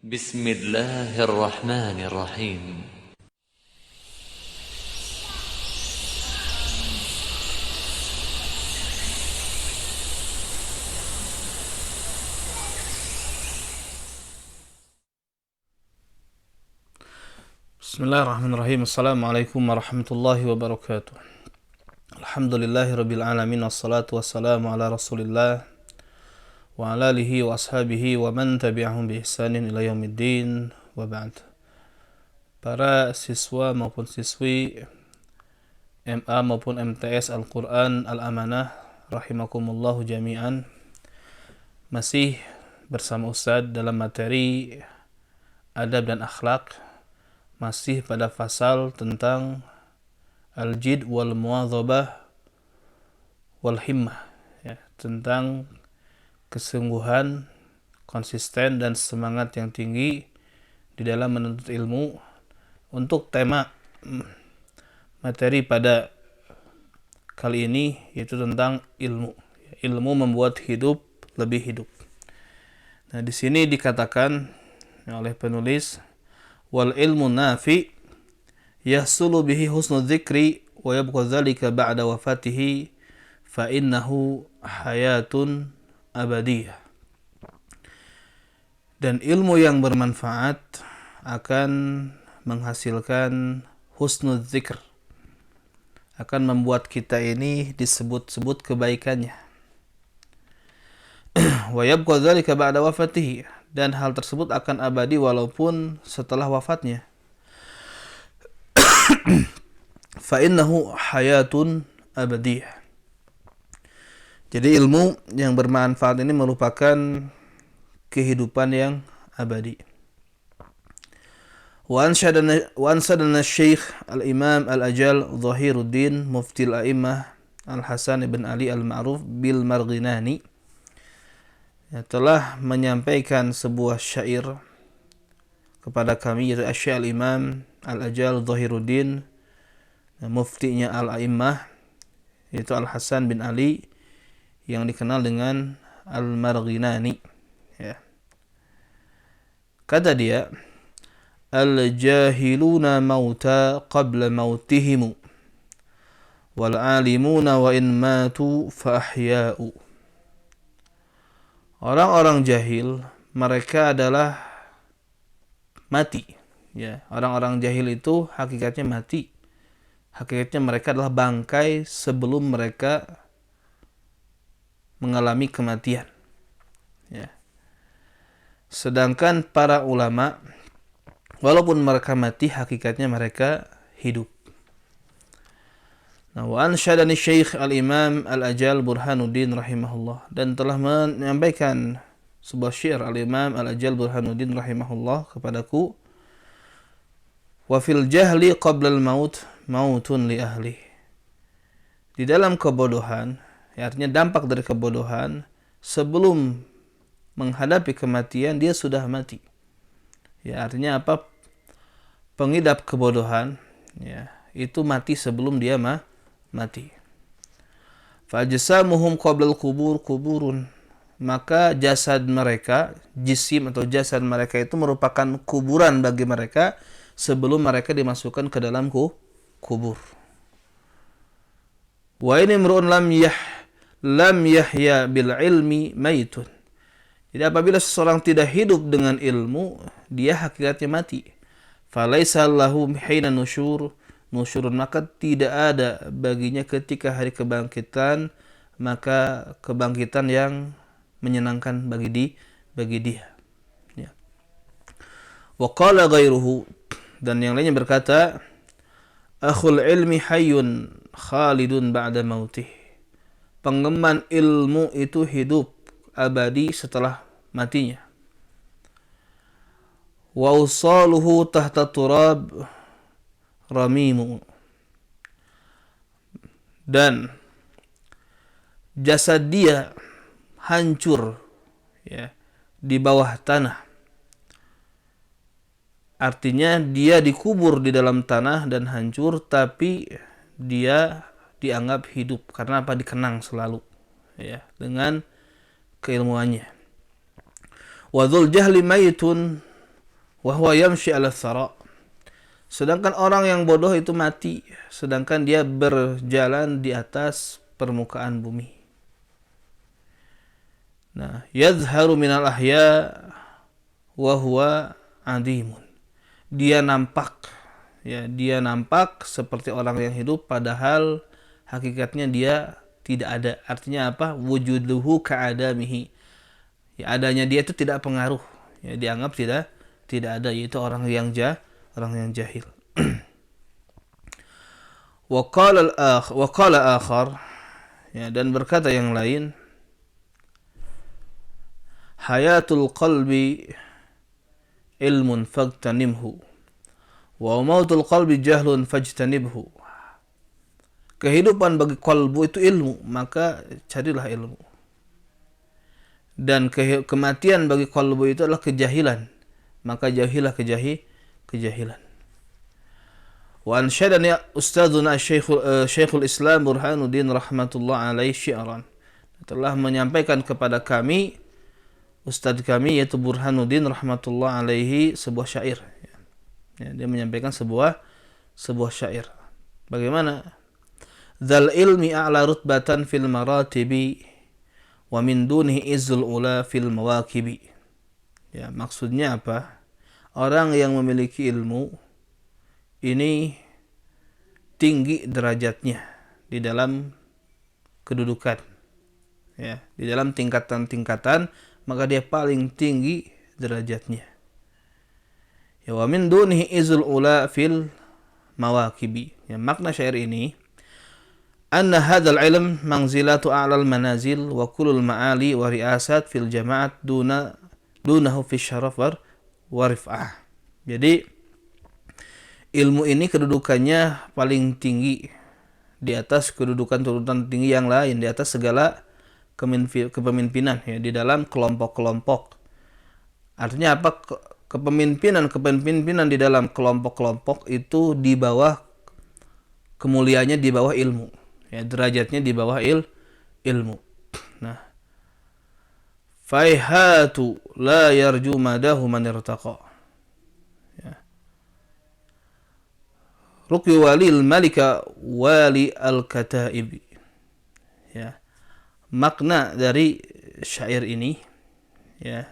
بسم الله الرحمن الرحيم. Bismillahirrahmanirrahim. Assalamualaikum warahmatullahi wabarakatuh. Alhamdulillahi rabbil alamin, wassalatu wassalamu ala rasulillah wa ala alihi wa ashabihi wa man tabi'ahum bi ihsanin ila yaumiddin, wa ba'd. Para siswa maupun siswi MA maupun MTS Al-Quran Al-Amanah rahimakumullahu jami'an, masih bersama Ustadz dalam materi adab dan akhlak, masih pada fasal tentang al-jid wal muwadhabah wal himmah, ya, tentang kesungguhan, konsisten dan semangat yang tinggi di dalam menuntut ilmu. Untuk tema materi pada kali ini yaitu tentang ilmu. Ilmu membuat hidup lebih hidup. Nah, di sini dikatakan oleh penulis, wal ilmu nafi yahsulu bihi husnul dzikri wa yabqa dzalika ba'da wafatihi fa innahu hayatun abadiyah. Dan ilmu yang bermanfaat akan menghasilkan husnul dzikr, akan membuat kita ini disebut-sebut kebaikannya. Wa yabqa dzalika ba'da wafatihi, dan hal tersebut akan abadi walaupun setelah wafatnya. Fa innahu hayatun abadiyah. Jadi ilmu yang bermanfaat ini merupakan kehidupan yang abadi. Wa ansadana Syekh Al-Imam Al-Ajal Zahiruddin Mufti Al-A'immah Al-Hasan ibn Ali Al-Ma'ruf bil Marghinani, telah menyampaikan sebuah syair kepada kami, yaitu Syekh Al-Imam Al-Ajal Zahiruddin muftinya Al-A'immah, yaitu Al-Hasan bin Ali, yang dikenal dengan Al-Marghinani, ya. Kata dia, al-jahiluna mauta qabla mautihimu wal alimuna wa in matu fa ahya'u. Orang-orang jahil mereka adalah mati, ya. Orang-orang jahil itu hakikatnya mati. Hakikatnya mereka adalah bangkai sebelum mereka mengalami kematian, ya. Sedangkan para ulama, walaupun mereka mati, hakikatnya mereka hidup. Nah, wa ansyadani Syekh Al-Imam Al-Ajal Burhanuddin rahimahullah, dan telah menyampaikan sebuah syair Al-Imam Al-Ajal Burhanuddin rahimahullah kepadaku, wa fil jahli qabla al-maut mautun li ahli. Di dalam kebodohan, ya, artinya dampak dari kebodohan, sebelum menghadapi kematian dia sudah mati. Ya, artinya apa? Pengidap kebodohan, ya, itu mati sebelum dia mati. Fajsamuhum qabla al-qubur kuburun. Maka jasad mereka, jisim atau jasad mereka itu merupakan kuburan bagi mereka sebelum mereka dimasukkan ke dalam kubur. Wa in imru'un lam yahya bil ilmi maitun. Jadi apabila seseorang tidak hidup dengan ilmu, dia hakikatnya mati. Falaisa lahu hina nusyurun, maka tidak ada baginya ketika hari kebangkitan, maka kebangkitan yang menyenangkan bagi dia. Ya. Wa qala ghairuhu, dan yang lainnya berkata, akhul ilmi hayyun khalidun ba'da mautih. Pengemban ilmu itu hidup abadi setelah matinya. Wa usaluhu tahta turab ramimu. Dan jasad dia hancur, ya, di bawah tanah. Artinya dia dikubur di dalam tanah dan hancur, tapi dia dianggap hidup karena apa? Dikenang selalu, ya, dengan keilmuannya. Wa dzul jahli maitun wa huwa yamshi 'ala thara. Sedangkan orang yang bodoh itu mati, sedangkan dia berjalan di atas permukaan bumi. Nah, yadhharu minal ahya wa huwa adimun. Dia nampak, ya, dia nampak seperti orang yang hidup padahal hakikatnya dia tidak ada. Artinya apa? Wujuduhu ka'adamihi. Ya, adanya dia itu tidak pengaruh. Ya, dianggap tidak ada, yaitu orang yang jahil. Wa qala akhar, ya, dan berkata yang lain, hayatul qalbi ilmun fagtanimhu wa mautul qalbi jahlun fajtanibhu. Kehidupan bagi kalbu itu ilmu, maka carilah ilmu. Dan kematian bagi kalbu itu adalah kejahilan, maka jauhilah kejahilan. Wa ansyadani ustadzuna Syekhul Islam Burhanuddin rahmatullah alaihi syi'ran. Telah menyampaikan kepada kami ustadz kami yaitu Burhanuddin rahmatullah alaihi sebuah syair. Ya, dia menyampaikan sebuah syair. Bagaimana? Dzal ilmi a'la rutbatan fil maratibi wa min dunihi izzul ula fil mawakibi. Ya, maksudnya apa? Orang yang memiliki ilmu ini tinggi derajatnya di dalam kedudukan. Ya, di dalam tingkatan-tingkatan, maka dia paling tinggi derajatnya. Ya, wa min dunihi izzul ula fil mawakibi. Ya, makna syair ini, anna hadzal ilm manzilatu a'lal manazil wa kullul ma'ali wa ri'asat fil jama'at dunahu fi syaraf wa rif'ah. Jadi ilmu ini kedudukannya paling tinggi di atas kedudukan tinggi yang lain, di atas segala kepemimpinan, ya, di dalam kelompok-kelompok. Artinya apa? Kepemimpinan di dalam kelompok-kelompok itu di bawah kemuliaannya, di bawah ilmu. Ya, derajatnya di bawah ilmu. Nah, faihatu la yarju madahu man irtaqa. Ya. Ruqyu walil malika wali al-kataib. Ya. Makna dari syair ini, ya,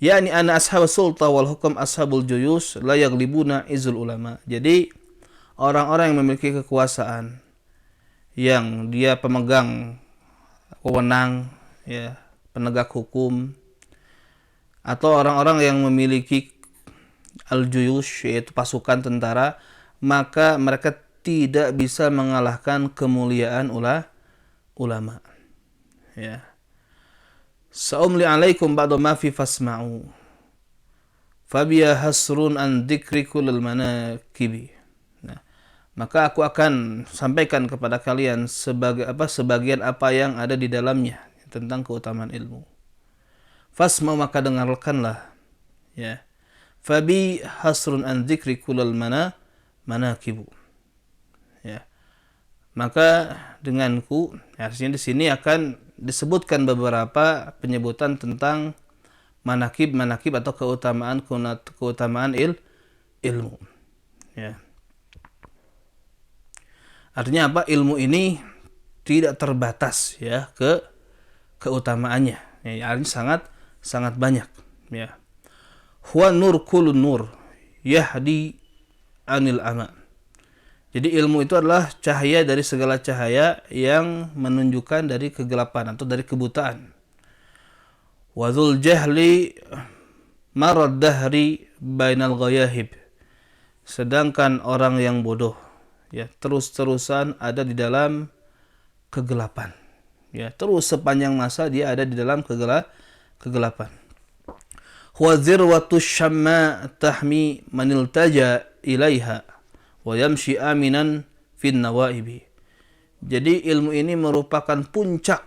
yakni anna ashab sulta wal hukam ashabul juyus la yaglibuna izul ulama. Jadi orang-orang yang memiliki kekuasaan, yang dia pemegang wewenang, ya, penegak hukum, atau orang-orang yang memiliki al-juyush, yaitu pasukan tentara, maka mereka tidak bisa mengalahkan kemuliaan ulama. Ya. Sa'umli alaikum ba'da ma fi fasma'u fabiya hasrun an dzikri kullal manakibi. Nah, maka aku akan sampaikan kepada kalian sebagian apa yang ada di dalamnya tentang keutamaan ilmu. Fasma, maka dengarkanlah, ya. Fabi hasrun an dzikri kullal manakibu. Ya. Maka denganku, artinya di sini akan disebutkan beberapa penyebutan tentang manakib atau keutamaan ilmu. Ya. Artinya apa? Ilmu ini tidak terbatas, ya, keutamaannya. Ya, artinya sangat banyak. Ya. Huwa nur kulun nur yahdi anil ama. Jadi ilmu itu adalah cahaya dari segala cahaya yang menunjukkan dari kegelapan atau dari kebutaan. Wadzul jahli marad dahri bainal ghayahib. Sedangkan orang yang bodoh, ya, terus-terusan ada di dalam kegelapan. Ya, terus sepanjang masa dia ada di dalam kegelapan. Huwa dzirwatu syamma tahmi manil taja ilaiha wa yamshi aminan fin nawaibi. Jadi ilmu ini merupakan puncak,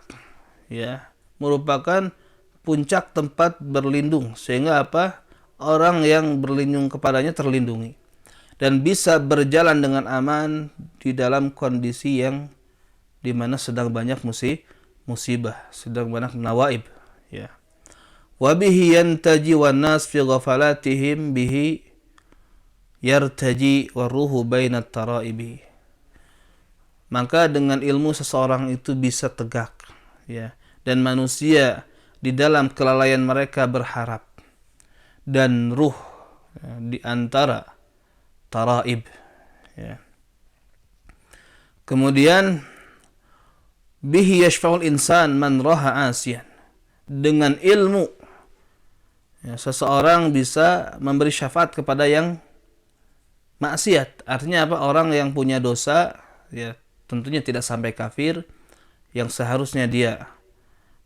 ya, merupakan puncak tempat berlindung, sehingga apa? Orang yang berlindung kepadanya terlindungi dan bisa berjalan dengan aman di dalam kondisi yang dimana sedang banyak musibah, sedang banyak nawaib, ya. wa bihi yantaji wan nas fi ghafalatihim bihi yartaji waruhu bainat taraibi. Maka dengan ilmu seseorang itu bisa tegak, ya, dan manusia di dalam kelalaian mereka berharap, dan ruh, ya, di antara taraib, ya. Kemudian bihi yashfa'ul insan man raha asiyan. Dengan ilmu, ya, seseorang bisa memberi syafaat kepada yang maksiat. Artinya apa? Orang yang punya dosa, ya, tentunya tidak sampai kafir, yang seharusnya dia,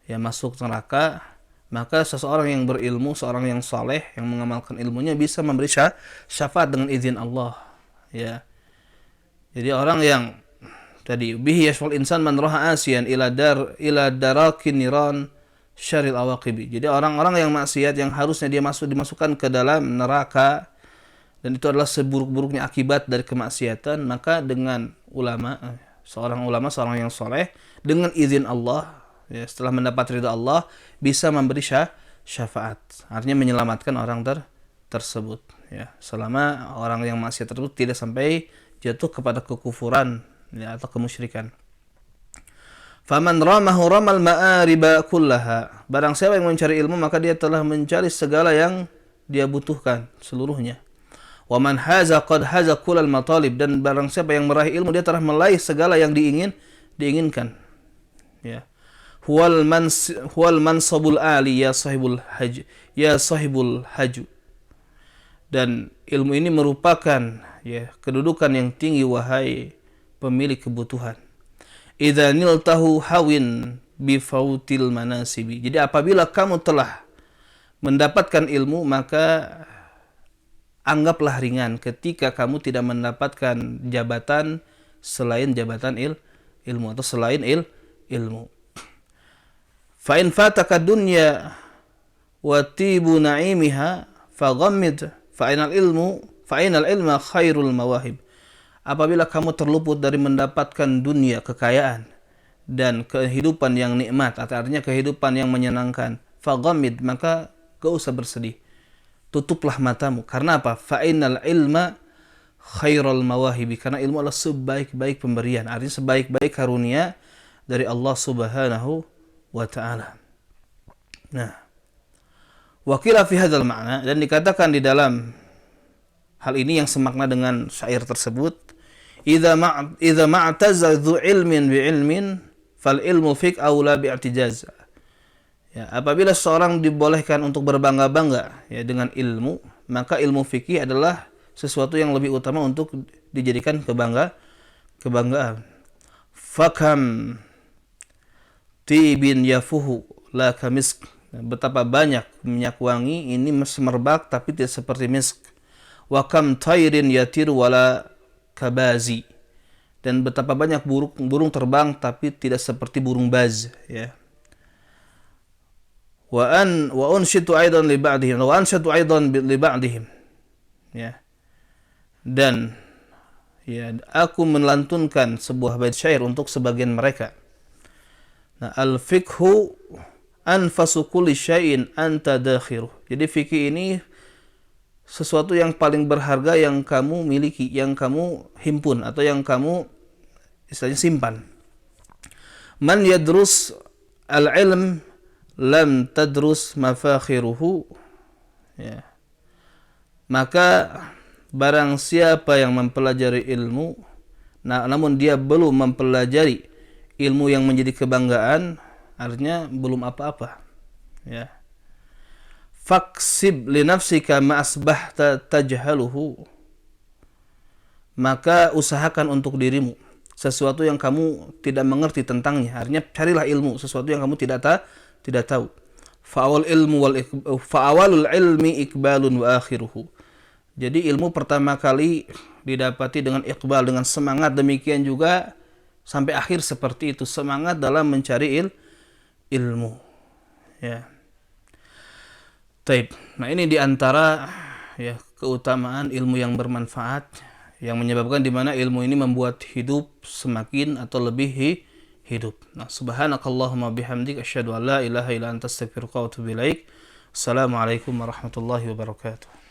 ya, masuk neraka, maka seseorang yang berilmu, seorang yang saleh, yang mengamalkan ilmunya bisa memberi syafaat dengan izin Allah, ya. Jadi orang yang tadi bihi yashfa'ul insan man raha asiyan ila darakin niran syaril awaqibi. Jadi orang-orang yang maksiat yang harusnya dia dimasukkan ke dalam neraka, dan itu adalah seburuk-buruknya akibat dari kemaksiatan, maka dengan seorang yang soleh, dengan izin Allah, ya, setelah mendapat ridha Allah, bisa memberi syafaat. Artinya menyelamatkan orang tersebut, ya, selama orang yang maksiat tersebut tidak sampai jatuh kepada kekufuran, ya, atau kemusyrikan. Faman ramahu ramal ma'ariba kullaha. Barang siapa yang mencari ilmu, maka dia telah mencari segala yang dia butuhkan seluruhnya. Wa man haza qad haza kullal matalib. Dan barang siapa yang meraih ilmu, dia telah meraih segala yang diinginkan. Ya. Huwal mansabul ali ya sahibul haju. Dan ilmu ini merupakan, ya, kedudukan yang tinggi wahai pemilik kebutuhan. Idza niltahu hawin bi fautil manasibi. Jadi apabila kamu telah mendapatkan ilmu, maka anggaplah ringan ketika kamu tidak mendapatkan jabatan selain jabatan ilmu atau selain ilmu. Fa in fataka dunya wa tibu na'imiha faghammid fa inal ilma khairul mawahib. Apabila kamu terluput dari mendapatkan dunia, kekayaan, dan kehidupan yang nikmat, artinya kehidupan yang menyenangkan, faghammid, maka gak usah bersedih. Tutuplah matamu. Karena apa? Fa innal ilma khairul mawahibi. Karena ilmu adalah sebaik-baik pemberian. Artinya sebaik-baik karunia dari Allah Subhanahu wa ta'ala. Nah, wakila fi hadzal ma'na, dan dikatakan di dalam hal ini yang semakna dengan syair tersebut, idza ma'taza dzu ilmin bi ilmin fal ilmu fik aula bi i'tijaz. Ya, apabila seorang dibolehkan untuk berbangga-bangga, ya, dengan ilmu, maka ilmu fikih adalah sesuatu yang lebih utama untuk dijadikan kebanggaan. Fakam tibin yafuhu la kamisk. Betapa banyak minyak wangi ini semerbak tapi tidak seperti misk. Wa kam tairin yatiru wala kabazi. Dan betapa banyak burung terbang tapi tidak seperti burung baz, ya. Wa unshitu aidan li ba'dihim wa anshatu aidan li ba'dihim. Ya. Dan, ya, aku melantunkan sebuah bait syair untuk sebagian mereka. Nah, al-fiqhu anfasu kulli syai'in anta dakhiru. Jadi fikih ini sesuatu yang paling berharga yang kamu miliki, yang kamu himpun atau yang kamu istilahnya simpan. Man yadrus al-ilm lam tadrus mafakhiruhu. Ya. Maka barang siapa yang mempelajari ilmu, namun dia belum mempelajari ilmu yang menjadi kebanggaan, artinya belum apa-apa, ya. Faksib li nafsika ma asbahta tajhaluhu. Maka usahakan untuk dirimu sesuatu yang kamu tidak mengerti tentangnya. Artinya carilah ilmu sesuatu yang kamu tidak tahu. Fa'awalul ilmi ikbalun wa akhiruhu. Jadi ilmu pertama kali didapati dengan iqbal, dengan semangat, demikian juga sampai akhir seperti itu, semangat dalam mencari ilmu, ya. Taib. Nah, ini diantara, ya, keutamaan ilmu yang bermanfaat, yang menyebabkan di mana ilmu ini membuat hidup semakin atau lebih hidup. Nah, subhanakallahumma bihamdik asyhadu an la ilaha illa anta astaghfiruka wa atubu ilaik. Assalamualaikum warahmatullahi wabarakatuh.